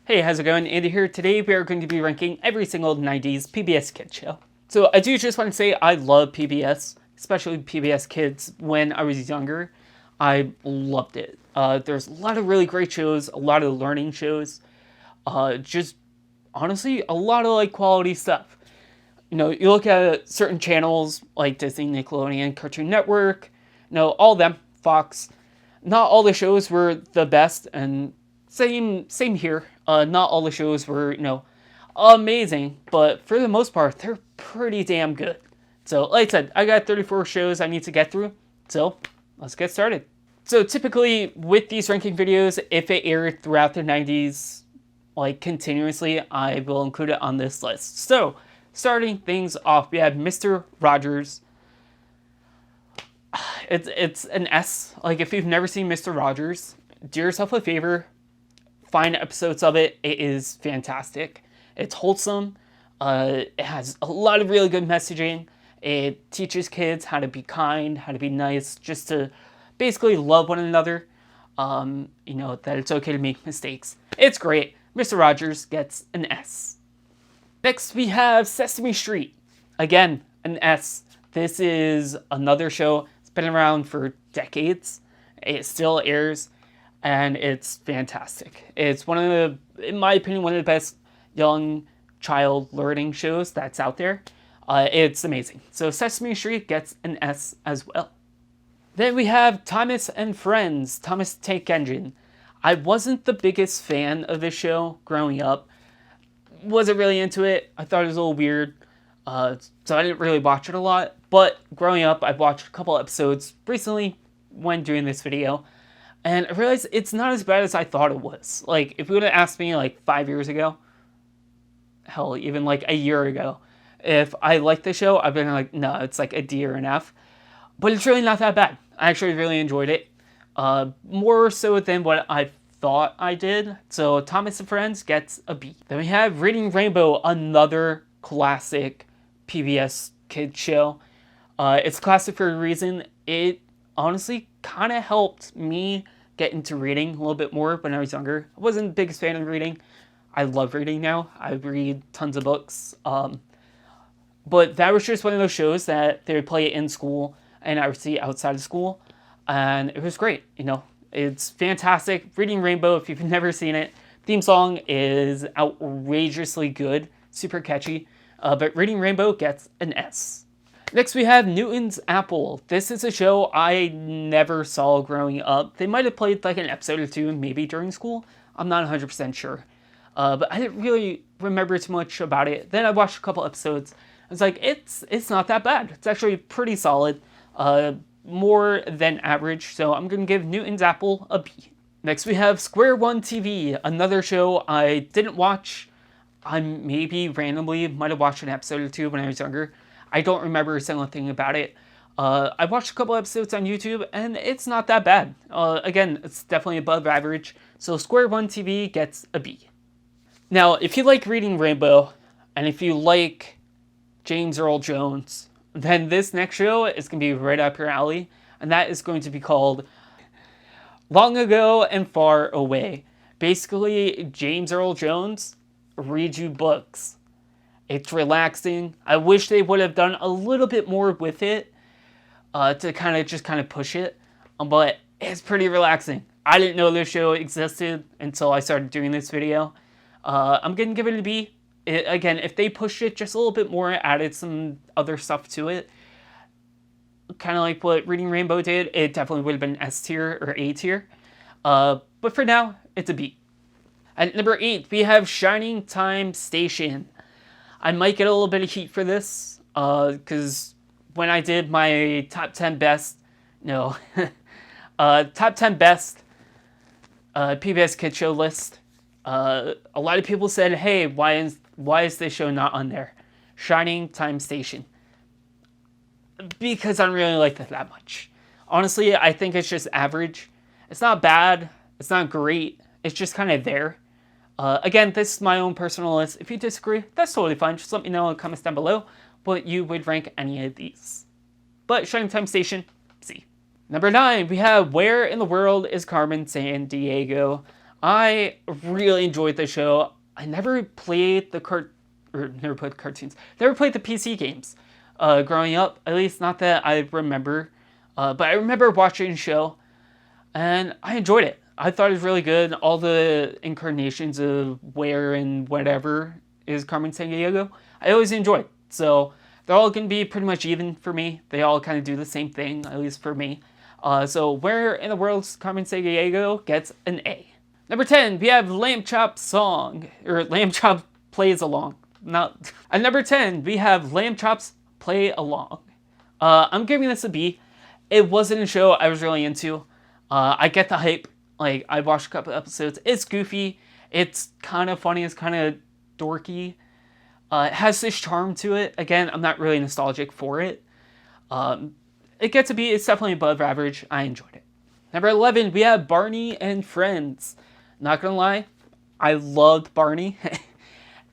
Hey, how's it going? Andy here. Today we are going to be ranking every single 90s PBS Kid show. So I do just want to say I love PBS, especially PBS Kids. When I was younger, I loved it. There's a lot of really great shows, a lot of learning shows, just honestly a lot of quality stuff. You know, you look at certain channels like Disney, Nickelodeon, Cartoon Network, all of them, Fox. Not all the shows were the best, and same here. Not all the shows were, amazing, but for the most part, they're pretty damn good. So, like I said, I got 34 shows I need to get through, so let's get started. So typically, with these ranking videos, if it aired throughout the 90s, continuously, I will include it on this list. So, starting things off, we have Mr. Rogers. It's an S. If you've never seen Mr. Rogers, do yourself a favor, find episodes of it. It is fantastic. It's wholesome. It has a lot of really good messaging. It teaches kids how to be kind, how to be nice, just to basically love one another. That it's okay to make mistakes. It's great. Mr. Rogers gets an S. Next, we have Sesame Street. Again, an S. This is another show. It's been around for decades. It still airs, and it's fantastic. It's in my opinion, one of the best young child learning shows that's out there. It's amazing. So Sesame Street gets an S as well. Then we have Thomas and Friends, Thomas Tank Engine. I wasn't the biggest fan of this show growing up. Wasn't really into it. I thought it was a little weird. So I didn't really watch it a lot. But growing up, I've watched a couple episodes recently when doing this video. And I realized it's not as bad as I thought it was. If you would have asked me 5 years ago, hell, even a year ago, if I liked the show, I've been like, no, it's a D or an F. But it's really not that bad. I actually really enjoyed it. More so than what I thought I did. So Thomas and Friends gets a B. Then we have Reading Rainbow, another classic PBS Kid show. It's classic for a reason. It honestly kind of helped me get into reading a little bit more when I was younger. I wasn't the biggest fan of reading. I love reading now. I read tons of books. But that was just one of those shows that they would play in school and I would see outside of school. And it was great, It's fantastic. Reading Rainbow, if you've never seen it, theme song is outrageously good, super catchy. But Reading Rainbow gets an S. Next we have Newton's Apple. This is a show I never saw growing up. They might have played an episode or two maybe during school. I'm not 100% sure. But I didn't really remember too much about it. Then I watched a couple episodes. I was like, it's not that bad. It's actually pretty solid. More than average. So I'm going to give Newton's Apple a B. Next we have Square One TV. Another show I didn't watch. I maybe randomly might have watched an episode or two when I was younger. I don't remember a single thing about it. I watched a couple episodes on YouTube, and it's not that bad. Again, it's definitely above average. So Square One TV gets a B. Now, if you like Reading Rainbow, and if you like James Earl Jones, then this next show is going to be right up your alley, and that is going to be called Long Ago and Far Away. Basically, James Earl Jones reads you books. It's relaxing. I wish they would have done a little bit more with it to kind of push it, but it's pretty relaxing. I didn't know this show existed until I started doing this video. I'm going to give it a B. Again, if they pushed it just a little bit more, added some other stuff to it, kind of like what Reading Rainbow did, it definitely would have been S tier or A tier. But for now, it's a B. At number 8, we have Shining Time Station. I might get a little bit of heat for this, because when I did my top 10 best, top 10 best PBS Kid show list, a lot of people said, hey, why is this show not on there? Shining Time Station. Because I don't really like it that much. Honestly, I think it's just average. It's not bad. It's not great. It's just kind of there. Again, this is my own personal list. If you disagree, that's totally fine. Just let me know in the comments down below what you would rank any of these. But Shining Time Station, C. Number 9, we have Where in the World is Carmen Sandiego? I really enjoyed the show. I never played never played cartoons. Never played the PC games. Growing up, at least not that I remember. But I remember watching the show, and I enjoyed it. I thought it was really good. All the incarnations of where and whatever is Carmen Sandiego, I always enjoy it. So they're all going to be pretty much even for me. They all kind of do the same thing, at least for me. So where in the world's Carmen Sandiego gets an A. Number 10, we have Lamb Chop Song, or Lamb Chop Plays Along. Not at number 10, we have Lamb Chop's Play Along. I'm giving this a B. It wasn't a show I was really into. I get the hype. Like, I watched a couple episodes. It's goofy. It's kind of funny. It's kind of dorky. It has this charm to it. Again, I'm not really nostalgic for it. It gets a B. It's definitely above average. I enjoyed it. Number 11, we have Barney and Friends. Not gonna lie, I loved Barney.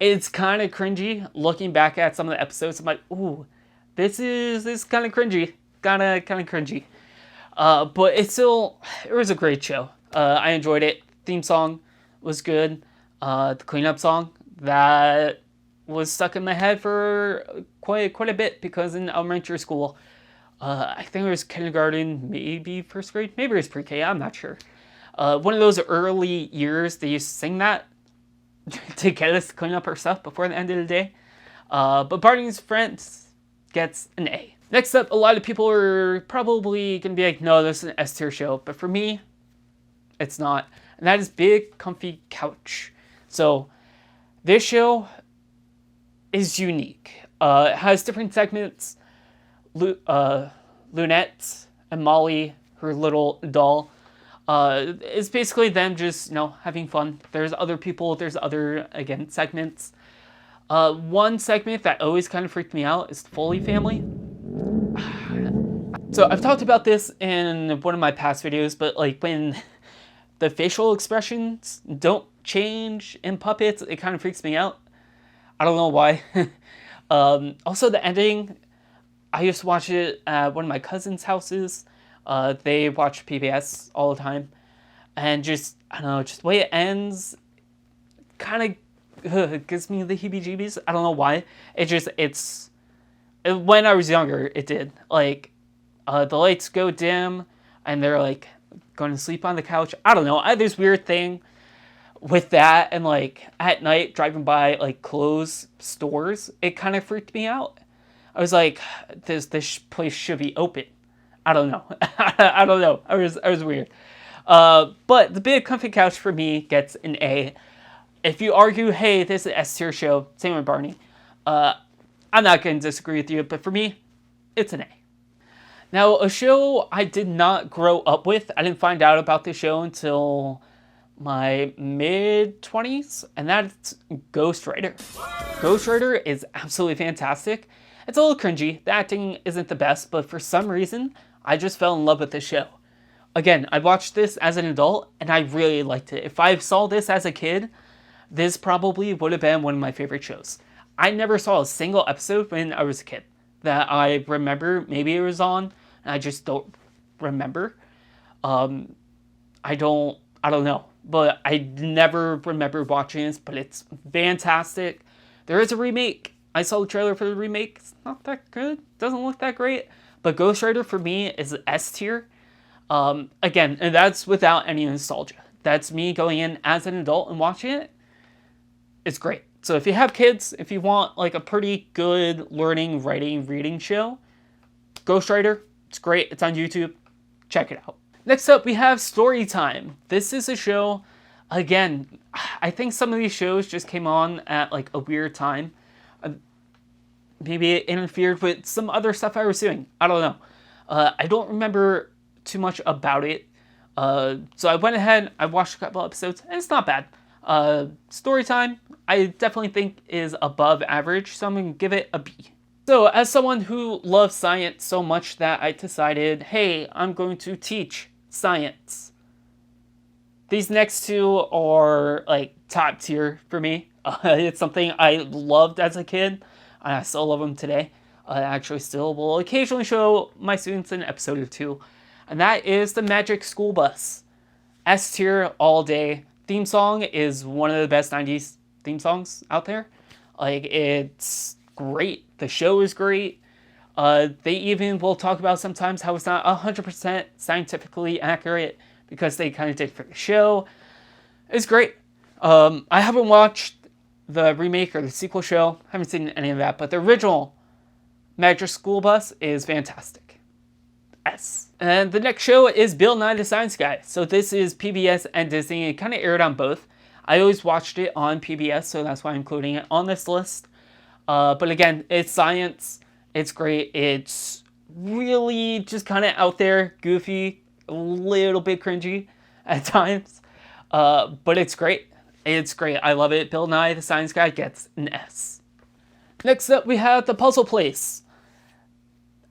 It's kind of cringy. Looking back at some of the episodes, I'm like, ooh, this is kind of cringy. Kind of cringy. But it was a great show. I enjoyed it. Theme song was good. The cleanup song, that was stuck in my head for quite a bit, because in elementary school, I think it was kindergarten, maybe first grade, maybe it was pre-K, I'm not sure. One of those early years, they used to sing that to get us to clean up our stuff before the end of the day. But Barney's Friends gets an A. Next up, a lot of people are probably going to be like, no, this is an S tier show. But for me, it's not. And that is Big Comfy Couch. So this show is unique. It has different segments. Lunette and Molly, her little doll, it's basically them just, having fun. There's other people, there's other, again, segments. One segment that always kind of freaked me out is the Foley Family. So I've talked about this in one of my past videos, but like when the facial expressions don't change in puppets, it kind of freaks me out. I don't know why. Also the ending, I used to watch it at one of my cousin's houses. They watch PBS all the time. And just, I don't know, just the way it ends kind of gives me the heebie-jeebies. I don't know why. When I was younger, it did. Like, the lights go dim and they're like going to sleep on the couch. I don't know. I had this weird thing with that, and like at night driving by like clothes stores, it kind of freaked me out. I was like, this place should be open. I don't know. I don't know. I was weird. But the Big Comfy Couch for me gets an A. If you argue, hey, this is an S tier show, same with Barney, I'm not going to disagree with you, but for me, it's an A. Now, a show I did not grow up with, I didn't find out about this show until my mid-20s, and that's Ghost Rider. Ghost Rider is absolutely fantastic. It's a little cringy. The acting isn't the best, but for some reason, I just fell in love with this show. Again, I watched this as an adult, and I really liked it. If I saw this as a kid, this probably would have been one of my favorite shows. I never saw a single episode when I was a kid that I remember. Maybe it was on, and I just don't remember. I don't know. But I never remember watching this, but it's fantastic. There is a remake. I saw the trailer for the remake. It's not that good. Doesn't look that great. But Ghost Rider for me is S tier. Again, and that's without any nostalgia. That's me going in as an adult and watching it. It's great. So if you have kids, if you want like a pretty good learning, writing, reading show, Ghost Rider, it's great. It's on YouTube. Check it out. Next up, we have Storytime. This is a show, again, I think some of these shows just came on at like a weird time. Maybe it interfered with some other stuff I was doing. I don't know. I don't remember too much about it. So I went ahead, I watched a couple episodes, and it's not bad. Storytime, I definitely think is above average, so I'm going to give it a B. So as someone who loves science so much that I decided, hey, I'm going to teach science. These next two are like top tier for me. It's something I loved as a kid, and I still love them today. I actually still will occasionally show my students an episode or two, and that is the Magic School Bus. S tier all day. theme song is one of the best 90s theme songs out there. Like, it's great. The show is great. They even will talk about sometimes how it's not 100% scientifically accurate because they kind of did for the show. It's great. I haven't watched the remake or the sequel show. Haven't seen any of that, but the original Magic School Bus is fantastic. Yes. And the next show is Bill Nye The Science Guy. So this is PBS and Disney. It kind of aired on both. I always watched it on PBS, so that's why I'm including it on this list. But again, it's science. It's great. It's really just kind of out there, goofy, a little bit cringy at times. But it's great. It's great. I love it. Bill Nye The Science Guy gets an S. Next up, we have The Puzzle Place.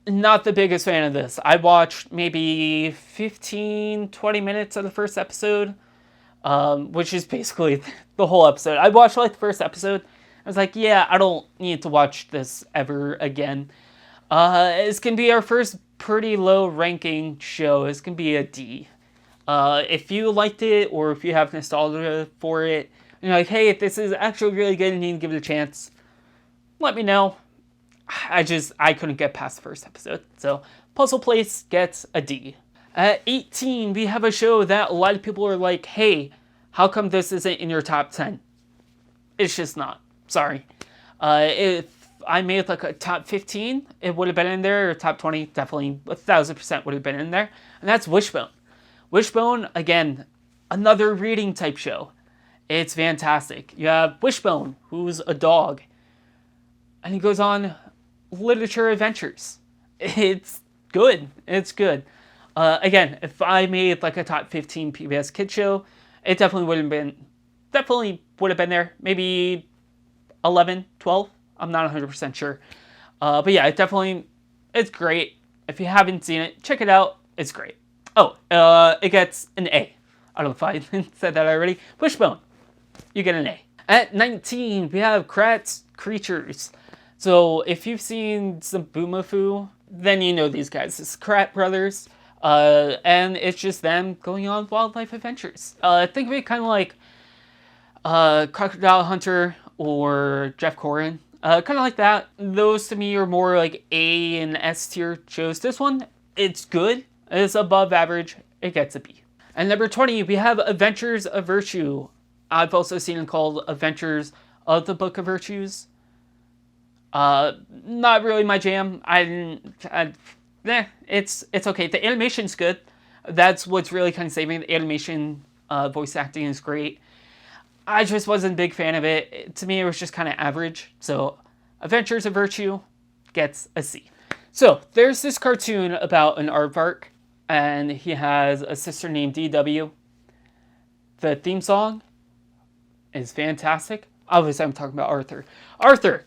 Not the biggest fan of this. I watched maybe 15, 20 minutes of the first episode, which is basically the whole episode. I watched like the first episode. I was like, yeah, I don't need to watch this ever again. It's going to be our first pretty low ranking show. It's going to be a D. If you liked it or if you have nostalgia for it, and you're like, hey, if this is actually really good and you need to give it a chance, let me know. I couldn't get past the first episode. So Puzzle Place gets a D. At 18, we have a show that a lot of people are like, hey, how come this isn't in your top 10? It's just not. Sorry. If I made like a top 15, it would have been in there, or top 20, definitely 1,000% would have been in there. And that's Wishbone. Wishbone, again, another reading type show. It's fantastic. You have Wishbone, who's a dog, and he goes on literature adventures. It's good. It's good. Again, if I made like a top 15 PBS Kid show, it definitely would have been there. Maybe 11, 12. I'm not 100% sure. But yeah, it's great. If you haven't seen it, check it out. It's great. Oh, it gets an A. I don't know if I said that already. Wishbone, you get an A. At 19, we have Kratz Creatures. So if you've seen Sabumafu, then you know these guys. It's Kratz brothers. And it's just them going on wildlife adventures. Think of it kind of like Crocodile Hunter or Jeff Corrin. Kind of like that. Those to me are more like A and S tier shows. This one, it's good. It's above average. It gets a B. And number 20, we have Adventures of Virtue. I've also seen it called Adventures of the Book of Virtues. Not really my jam. It's okay. The animation's good. That's what's really kind of saving. The animation, voice acting is great. I just wasn't a big fan of it. To me, it was just kind of average. So, Adventures of Virtue gets a C. So, there's this cartoon about an aardvark, and he has a sister named DW. The theme song is fantastic. Obviously, I'm talking about Arthur. Arthur,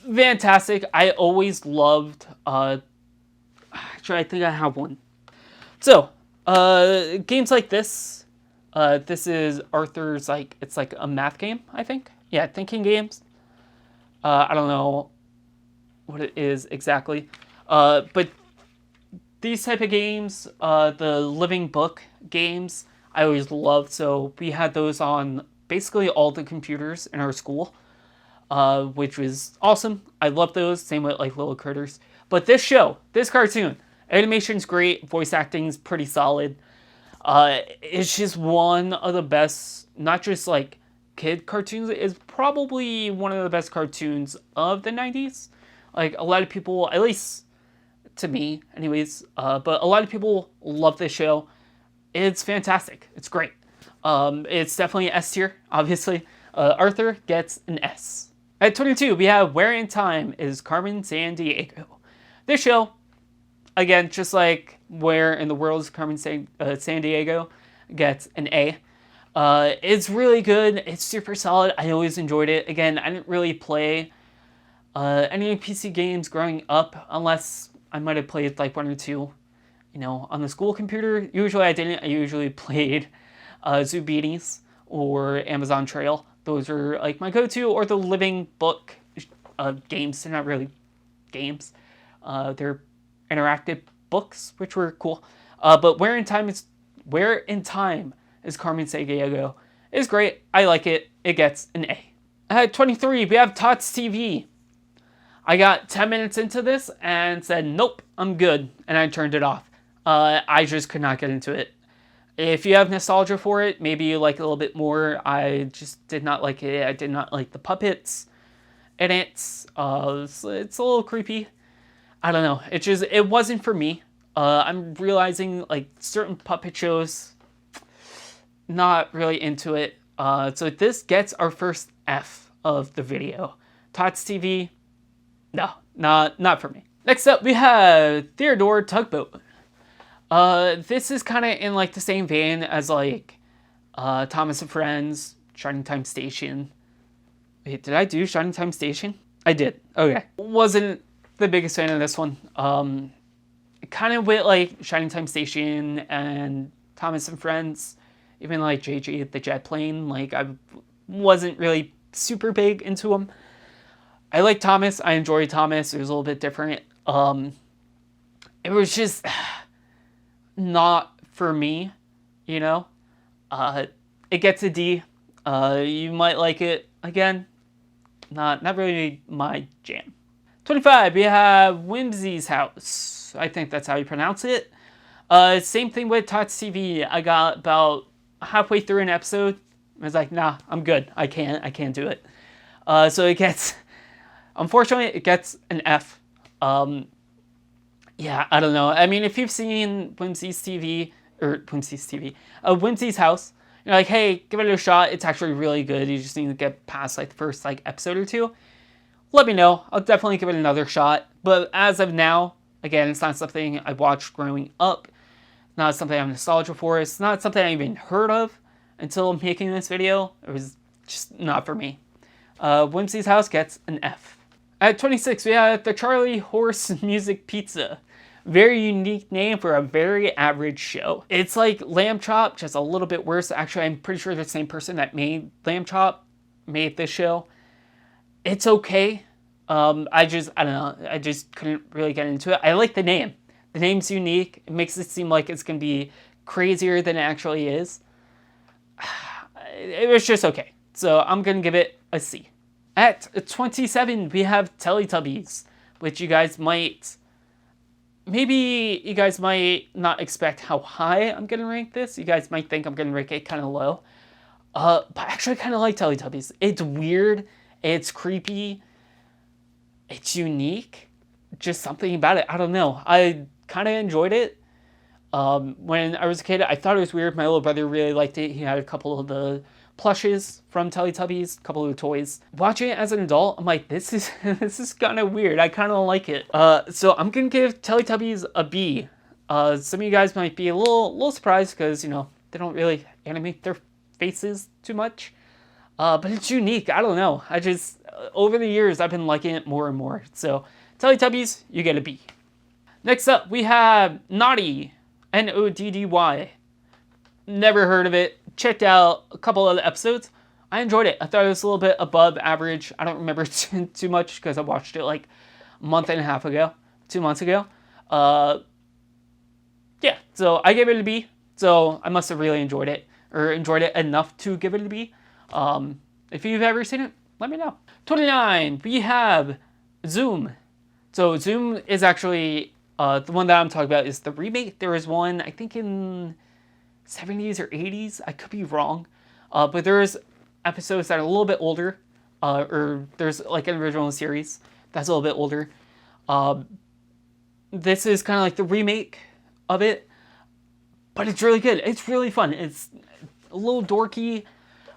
fantastic. I always loved... actually, I think I have one. So, games like this... this is Arthur's, like, it's like a math game, I think. Yeah, thinking games. I don't know what it is exactly. But these type of games, the living book games, I always loved. So we had those on basically all the computers in our school, which was awesome. I love those. Same with like Little Critters. But this show, this cartoon, animation's great. Voice acting's pretty solid. It's just one of the best, not just like kid cartoons, it's probably one of the best cartoons of the 90s. Like a lot of people, at least to me anyways, but a lot of people love this show. It's fantastic. It's great. It's definitely an S tier, obviously. Arthur gets an S. At 22, we have Where in Time is Carmen Sandiego. This show, again, just like Where in the World is Carmen Sandiego, gets an A. It's really good. It's super solid. I always enjoyed it. Again, I didn't really play any PC games growing up, unless I might have played like one or two, on the school computer. Usually I didn't. I usually played Zubinis or Amazon Trail. Those are like my go-to, or the living book games. They're not really games. They're interactive books, which were cool. But Where in Time is Carmen Sandiego It's great. I like it. It gets an A. At 23, we have Tots TV. I got 10 minutes into this and said, nope, I'm good. And I turned it off. I just could not get into it. If you have nostalgia for it, maybe you like it a little bit more. I just did not like it. I did not like the puppets in it. It's a little creepy. I don't know. It wasn't for me. I'm realizing like certain puppet shows, not really into it. So this gets our first F of the video. Tots TV, no, not for me. Next up, we have Theodore Tugboat. This is kind of in like the same vein as like Thomas and Friends, Shining Time Station. Wait, did I do Shining Time Station? I did. Okay. Wasn't the biggest fan of this one. Kind of with like Shining Time Station and Thomas and Friends, even like JJ the Jet Plane, like I wasn't really super big into them. I like Thomas. I enjoy Thomas. It was a little bit different. It was just not for me, you know. It gets a D. You might like it. Again, not really my jam. 25, we have Whimsys House. I think that's how you pronounce it. Same thing with Tots TV. I got about halfway through an episode. I was like, nah, I'm good. I can't do it. So it gets, unfortunately, it gets an F. Yeah, I don't know. I mean, if you've seen Whimsys House, you're like, hey, give it a shot. It's actually really good. You just need to get past like the first like episode or two. Let me know. I'll definitely give it another shot. But as of now, again, it's not something I watched growing up. Not something I'm nostalgic for. It's not something I even heard of until making this video. It was just not for me. Whimsys House gets an F. At 26, we have the Charlie Horse Music Pizza. Very unique name for a very average show. It's like Lamb Chop, just a little bit worse. Actually, I'm pretty sure the same person that made Lamb Chop made this show. It's okay. I don't know. I just couldn't really get into it. I like the name. The name's unique. It makes it seem like it's going to be crazier than it actually is. It was just okay. So I'm going to give it a C. At 27, we have Teletubbies, which you guys might not expect how high I'm going to rank this. You guys might think I'm going to rank it kind of low. But I actually kind of like Teletubbies. It's weird. It's creepy. It's unique. Just something about it. I don't know. I kind of enjoyed it. When I was a kid, I thought it was weird. My little brother really liked it. He had a couple of the plushes from Teletubbies, a couple of the toys. Watching it as an adult, I'm like, this is kind of weird. I kind of like it. So I'm gonna give Teletubbies a B. Some of you guys might be a little surprised because, you know, they don't really animate their faces too much. But it's unique. I don't know. Over the years, I've been liking it more and more. So Teletubbies, you get a B. Next up, we have Noddy. Noddy. Never heard of it. Checked out a couple of the episodes. I enjoyed it. I thought it was a little bit above average. I don't remember too much because I watched it like a month and a half ago. 2 months ago. Yeah, so I gave it a B. So I must have really enjoyed it. Or enjoyed it enough to give it a B. If you've ever seen it, let me know. 29, we have Zoom. So Zoom is actually, the one that I'm talking about is the remake. There was one, I think in 70s or 80s. I could be wrong. But there's episodes that are a little bit older. Or there's like an original series that's a little bit older. This is kind of like the remake of it. But it's really good. It's really fun. It's a little dorky.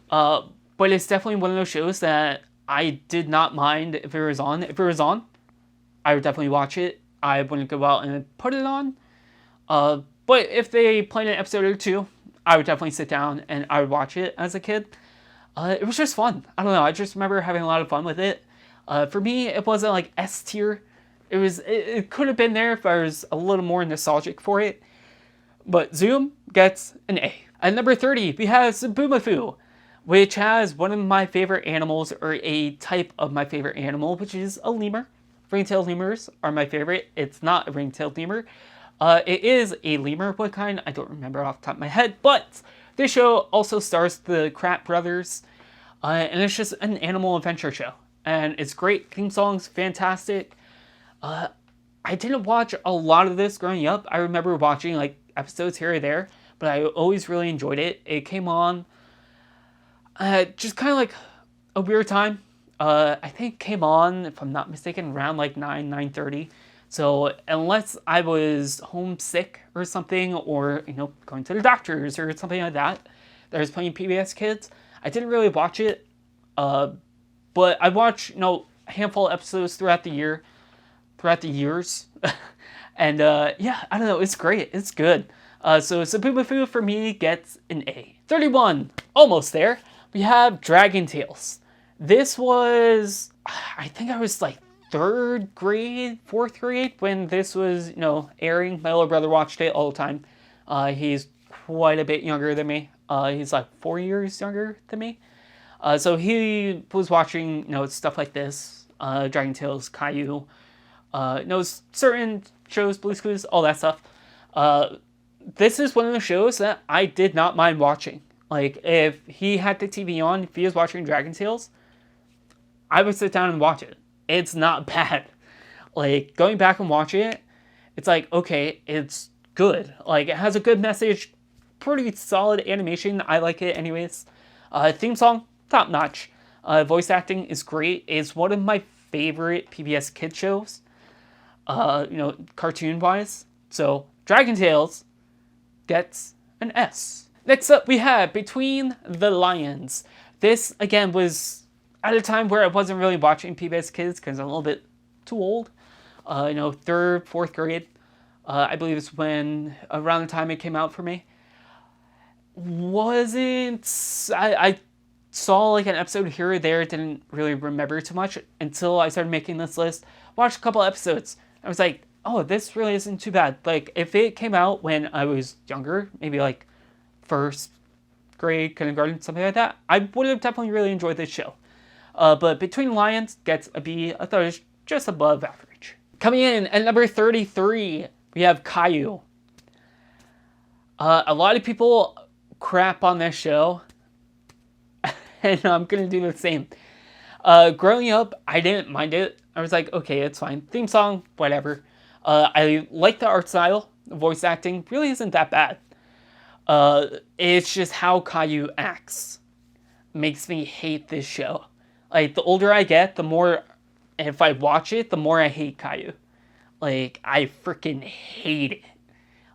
But it's definitely one of those shows that I did not mind if it was on. If it was on, I would definitely watch it. I wouldn't go out and put it on. But if they played an episode or two, I would definitely sit down and I would watch it as a kid. It was just fun. I don't know. I just remember having a lot of fun with it. For me, it wasn't like S tier. It could have been there if I was a little more nostalgic for it. But Zoom gets an A. At number 30, we have Sabumafu, which has one of my favorite animals, or a type of my favorite animal, which is a lemur. Ring-tailed lemurs are my favorite. It's not a ring-tailed lemur. It is a lemur. What kind? I don't remember off the top of my head, but This show also stars the Kratz brothers, and it's just an animal adventure show. And it's great. Theme songs, fantastic. I didn't watch a lot of this growing up. I remember watching like episodes here or there, but I always really enjoyed it. It came on just kind of like a weird time. I think it came on, if I'm not mistaken, around like 9:30. So unless I was homesick or something, or, you know, going to the doctors or something like that, that I was playing PBS Kids, I didn't really watch it. But I watched, you know, a handful of episodes throughout the years. And yeah, I don't know, it's great. It's good. So Sabumafu for me gets an A. 31, almost there. We have Dragon Tales. This was, I think I was like 3rd grade, 4th grade when this was, you know, airing. My little brother watched it all the time. He's quite a bit younger than me. He's like 4 years younger than me. So he was watching, you know, stuff like this, Dragon Tales, Caillou, knows certain shows, Blue's Clues, all that stuff. This is one of the shows that I did not mind watching. Like, if he had the TV on, if he was watching Dragon Tales, I would sit down and watch it. It's not bad. Like, going back and watching it, it's like, okay, it's good. Like, it has a good message, pretty solid animation. I like it anyways. Theme song, top notch. Voice acting is great. It's one of my favorite PBS Kid shows, you know, cartoon-wise. So, Dragon Tales gets an S. Next up, we have Between the Lions. This, again, was at a time where I wasn't really watching PBS Kids because I'm a little bit too old. You know, 3rd, 4th grade. I believe it's when, around the time it came out for me. I saw like an episode here or there, didn't really remember too much until I started making this list. Watched a couple episodes. I was like, oh, this really isn't too bad. Like, if it came out when I was younger, maybe like 1st grade, kindergarten, something like that, I would have definitely really enjoyed this show. But Between the Lions gets a B. I thought it was just above average. Coming in at number 33, we have Caillou. A lot of people crap on this show, and I'm going to do the same. Growing up, I didn't mind it. I was like, okay, it's fine. Theme song, whatever. I like the art style. The voice acting really isn't that bad. It's just how Caillou acts makes me hate this show. Like, the older I get, the more, if I watch it, the more I hate Caillou. Like, I freaking hate it.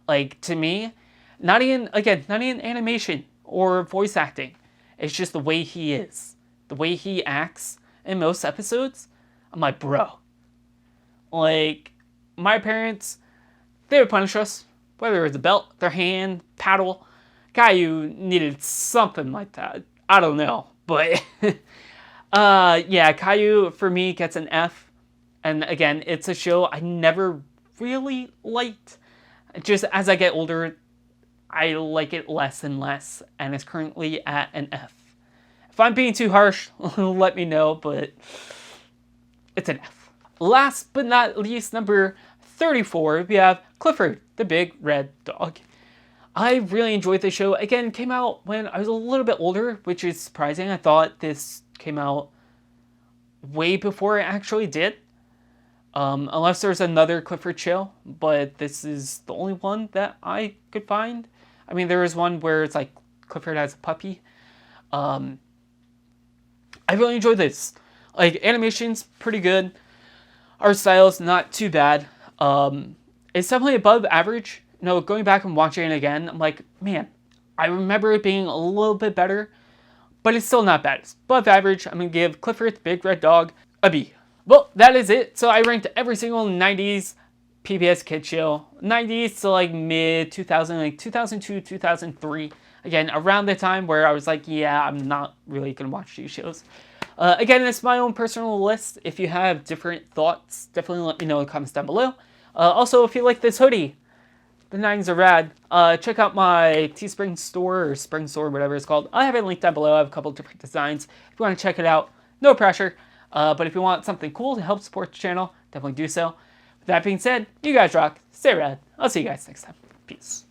Like, to me, not even animation or voice acting. It's just the way he is. The way he acts in most episodes. I'm like, bro. Like, my parents, they would punish us. Whether it was a belt, their hand, paddle. Caillou needed something like that. I don't know. But, yeah, Caillou, for me, gets an F. And again, it's a show I never really liked. Just as I get older, I like it less and less. And it's currently at an F. If I'm being too harsh, let me know, but it's an F. Last but not least, number 34, we have Clifford, the Big Red Dog. I really enjoyed this show. Again, it came out when I was a little bit older, which is surprising. I thought this came out way before it actually did. Unless there's another Clifford show, but this is the only one that I could find. I mean, there is one where it's like Clifford has a puppy. I really enjoyed this. Like, animation's pretty good. Art style's not too bad. It's definitely above average. You know, going back and watching it again, I'm like, man, I remember it being a little bit better, but it's still not bad. It's above average. I'm going to give Clifford the Big Red Dog a B. Well, that is it. So I ranked every single 90s PBS Kid show. 90s to like mid-2000, like 2002, 2003. Again, around the time where I was like, yeah, I'm not really going to watch these shows. Again, it's my own personal list. If you have different thoughts, definitely let me know in the comments down below. Also, if you like this hoodie, the 90s are rad. Check out my Teespring store or Spring store, whatever it's called. I have it linked down below. I have a couple different designs. If you want to check it out, no pressure. But if you want something cool to help support the channel, definitely do so. With that being said, you guys rock. Stay rad. I'll see you guys next time. Peace.